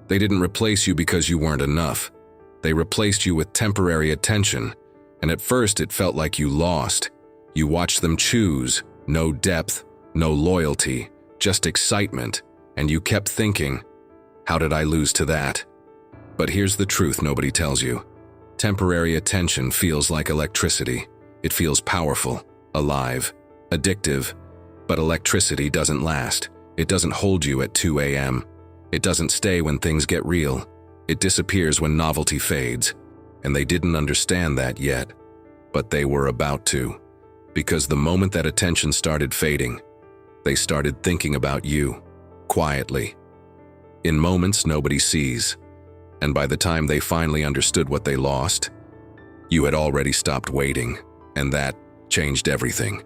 They didn't replace you because you weren't enough. They replaced you with temporary attention, and at first it felt like you lost. You watched them choose, no depth, no loyalty, just excitement, and you kept thinking, how did I lose to that? But here's the truth nobody tells you. Temporary attention feels like electricity. It feels powerful, alive, addictive, but electricity doesn't last. It doesn't hold you at 2 a.m. It doesn't stay when things get real. It disappears when novelty fades. And they didn't understand that yet, but they were about to. Because the moment that attention started fading, they started thinking about you, quietly. In moments nobody sees. And by the time they finally understood what they lost, you had already stopped waiting, and that changed everything.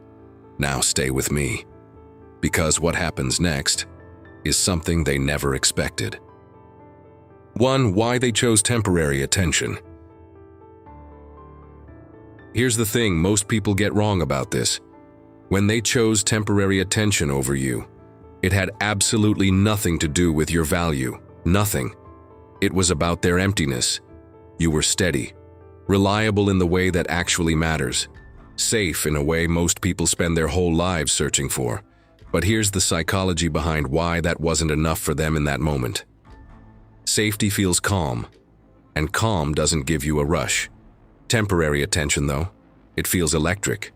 Now stay with me. Because what happens next is something they never expected. 1. Why they chose temporary attention. Here's the thing most people get wrong about this. When they chose temporary attention over you, it had absolutely nothing to do with your value. Nothing. It was about their emptiness. You were steady, reliable in the way that actually matters, safe in a way most people spend their whole lives searching for. But here's the psychology behind why that wasn't enough for them in that moment. Safety feels calm, and calm doesn't give you a rush. Temporary attention, though, it feels electric.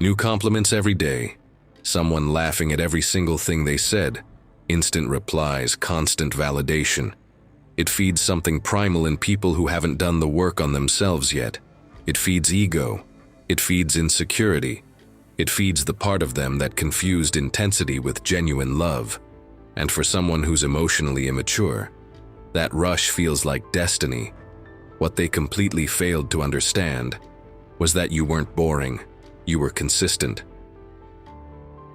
New compliments every day, someone laughing at every single thing they said, instant replies, constant validation. It feeds something primal in people who haven't done the work on themselves yet. It feeds ego. It feeds insecurity. It feeds the part of them that confused intensity with genuine love. And for someone who's emotionally immature, that rush feels like destiny. What they completely failed to understand was that you weren't boring. You were consistent.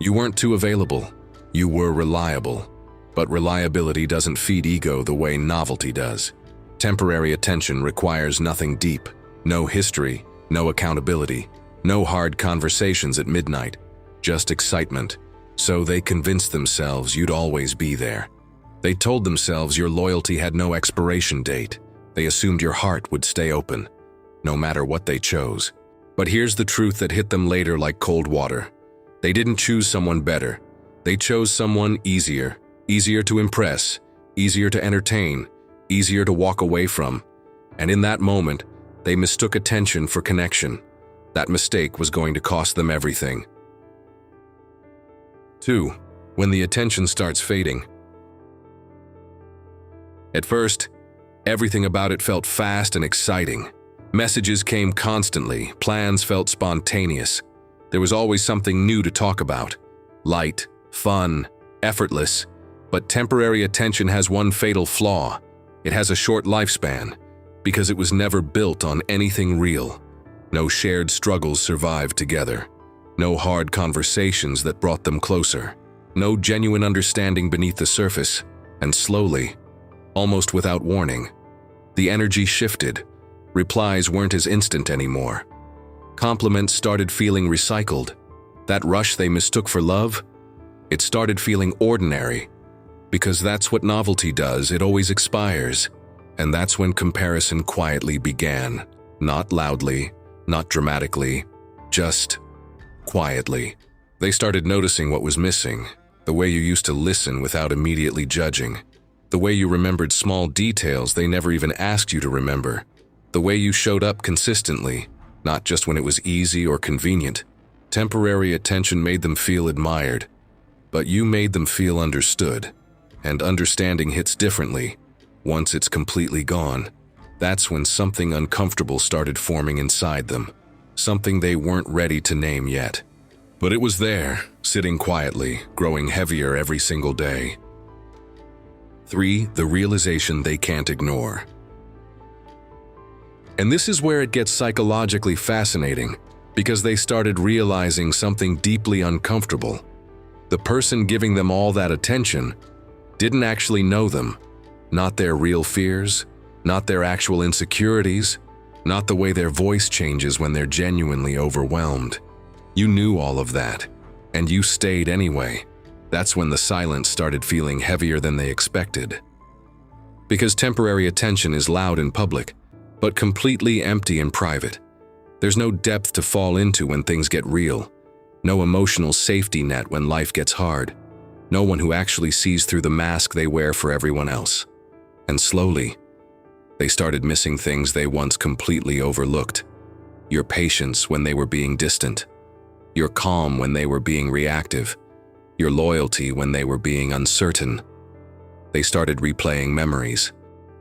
You weren't too available. You were reliable. But reliability doesn't feed ego the way novelty does. Temporary attention requires nothing deep, no history, no accountability, no hard conversations at midnight, just excitement. So they convinced themselves you'd always be there. They told themselves your loyalty had no expiration date. They assumed your heart would stay open, no matter what they chose. But here's the truth that hit them later like cold water. They didn't choose someone better. They chose someone easier. Easier to impress, easier to entertain, easier to walk away from. And in that moment, they mistook attention for connection. That mistake was going to cost them everything. 2. When the attention starts fading. At first, everything about it felt fast and exciting. Messages came constantly, plans felt spontaneous. There was always something new to talk about. Light, fun, effortless. But temporary attention has one fatal flaw. It has a short lifespan, because it was never built on anything real. No shared struggles survived together. No hard conversations that brought them closer. No genuine understanding beneath the surface. And slowly, almost without warning, the energy shifted. Replies weren't as instant anymore. Compliments started feeling recycled. That rush they mistook for love, it started feeling ordinary. Because that's what novelty does, it always expires. And that's when comparison quietly began. Not loudly, not dramatically, just quietly. They started noticing what was missing, the way you used to listen without immediately judging, the way you remembered small details they never even asked you to remember, the way you showed up consistently, not just when it was easy or convenient. Temporary attention made them feel admired, but you made them feel understood. And understanding hits differently. Once it's completely gone, that's when something uncomfortable started forming inside them. Something they weren't ready to name yet. But it was there, sitting quietly, growing heavier every single day. 3. The realization they can't ignore. And this is where it gets psychologically fascinating, because they started realizing something deeply uncomfortable. The person giving them all that attention didn't actually know them. Not their real fears, not their actual insecurities, not the way their voice changes when they're genuinely overwhelmed. You knew all of that, and you stayed anyway. That's when the silence started feeling heavier than they expected. Because temporary attention is loud in public, but completely empty in private. There's no depth to fall into when things get real. No emotional safety net when life gets hard. No one who actually sees through the mask they wear for everyone else. And slowly, they started missing things they once completely overlooked. Your patience when they were being distant. Your calm when they were being reactive. Your loyalty when they were being uncertain. They started replaying memories.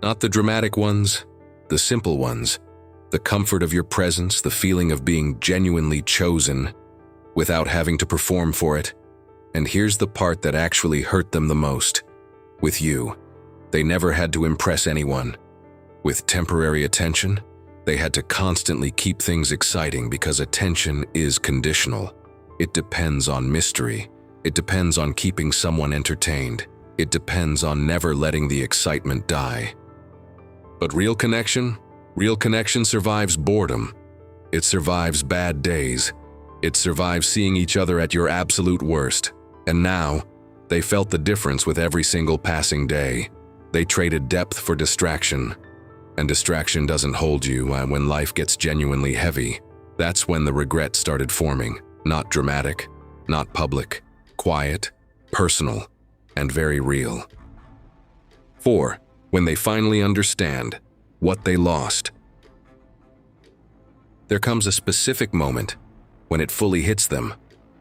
Not the dramatic ones, the simple ones. The comfort of your presence, the feeling of being genuinely chosen without having to perform for it. And here's the part that actually hurt them the most. With you, they never had to impress anyone. With temporary attention, they had to constantly keep things exciting because attention is conditional. It depends on mystery. It depends on keeping someone entertained. It depends on never letting the excitement die. But real connection survives boredom. It survives bad days. It survives seeing each other at your absolute worst. And now, they felt the difference with every single passing day. They traded depth for distraction. And distraction doesn't hold you when life gets genuinely heavy. That's when the regret started forming. Not dramatic, not public, quiet, personal, and very real. 4. When they finally understand what they lost. There comes a specific moment when it fully hits them.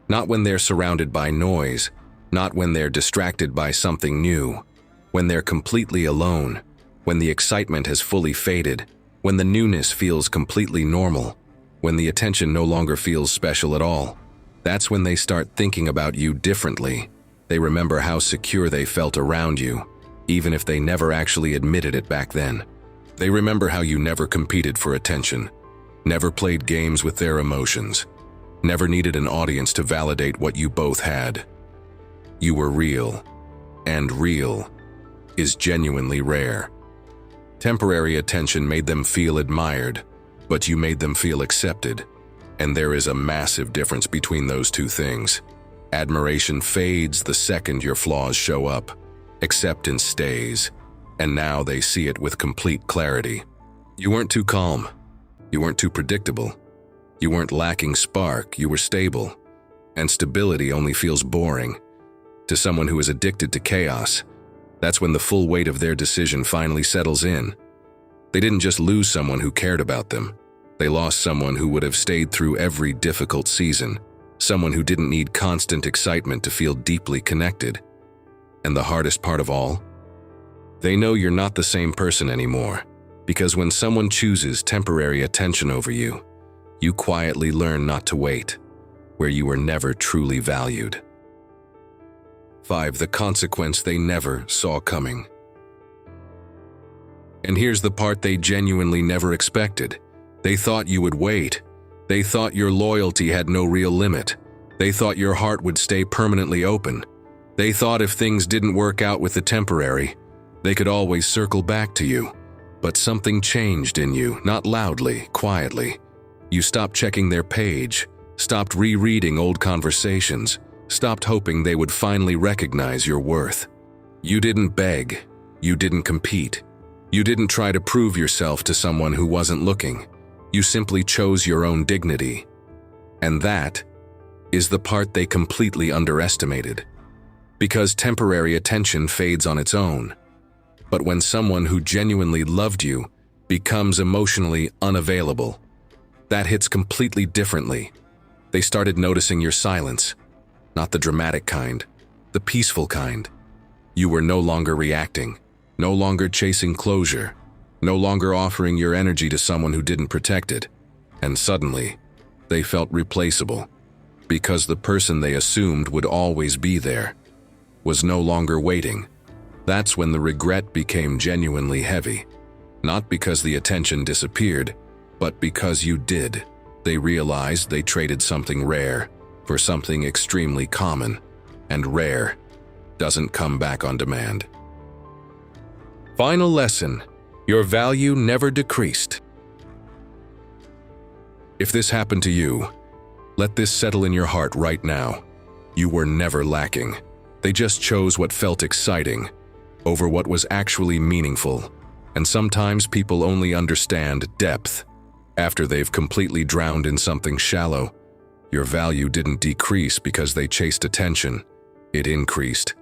Not when they're surrounded by noise, not when they're distracted by something new, when they're completely alone, when the excitement has fully faded, when the newness feels completely normal, when the attention no longer feels special at all. That's when they start thinking about you differently. They remember how secure they felt around you, even if they never actually admitted it back then. They remember how you never competed for attention, never played games with their emotions, never needed an audience to validate what you both had. You were real, and real is genuinely rare. Temporary attention made them feel admired, but you made them feel accepted. And there is a massive difference between those two things. Admiration fades the second your flaws show up. Acceptance stays, and now they see it with complete clarity. You weren't too calm. You weren't too predictable. You weren't lacking spark, you were stable. And stability only feels boring. To someone who is addicted to chaos, that's when the full weight of their decision finally settles in. They didn't just lose someone who cared about them. They lost someone who would have stayed through every difficult season, someone who didn't need constant excitement to feel deeply connected. And the hardest part of all? They know you're not the same person anymore, because when someone chooses temporary attention over you, you quietly learn not to wait, where you were never truly valued. 5. The consequence they never saw coming. And here's the part they genuinely never expected. They thought you would wait. They thought your loyalty had no real limit. They thought your heart would stay permanently open. They thought if things didn't work out with the temporary, they could always circle back to you. But something changed in you, not loudly, quietly. You stopped checking their page, stopped rereading old conversations, stopped hoping they would finally recognize your worth. You didn't beg. You didn't compete. You didn't try to prove yourself to someone who wasn't looking. You simply chose your own dignity. And that is the part they completely underestimated. Because temporary attention fades on its own. But when someone who genuinely loved you becomes emotionally unavailable, that hits completely differently. They started noticing your silence, not the dramatic kind, the peaceful kind. You were no longer reacting, no longer chasing closure, no longer offering your energy to someone who didn't protect it. And suddenly, they felt replaceable, because the person they assumed would always be there was no longer waiting. That's when the regret became genuinely heavy. Not because the attention disappeared, but because you did. They realized they traded something rare for something extremely common, and rare doesn't come back on demand. Final lesson: your value never decreased. If this happened to you, let this settle in your heart right now. You were never lacking. They just chose what felt exciting, over what was actually meaningful. And sometimes people only understand depth after they've completely drowned in something shallow. Your value didn't decrease because they chased attention. It increased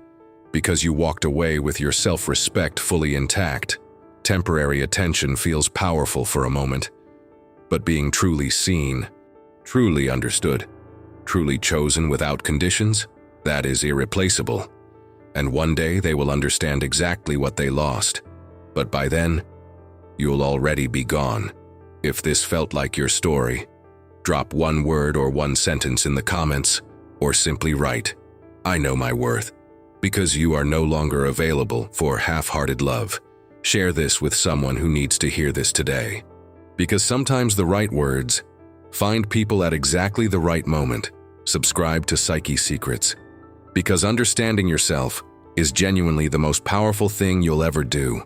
because you walked away with your self-respect fully intact. Temporary attention feels powerful for a moment, but being truly seen, truly understood, truly chosen without conditions, that is irreplaceable. And one day they will understand exactly what they lost. But by then, you'll already be gone. If this felt like your story, drop one word or one sentence in the comments, or simply write, "I know my worth," because you are no longer available for half-hearted love. Share this with someone who needs to hear this today. Because sometimes the right words find people at exactly the right moment. Subscribe to Psyche Secrets, because understanding yourself is genuinely the most powerful thing you'll ever do.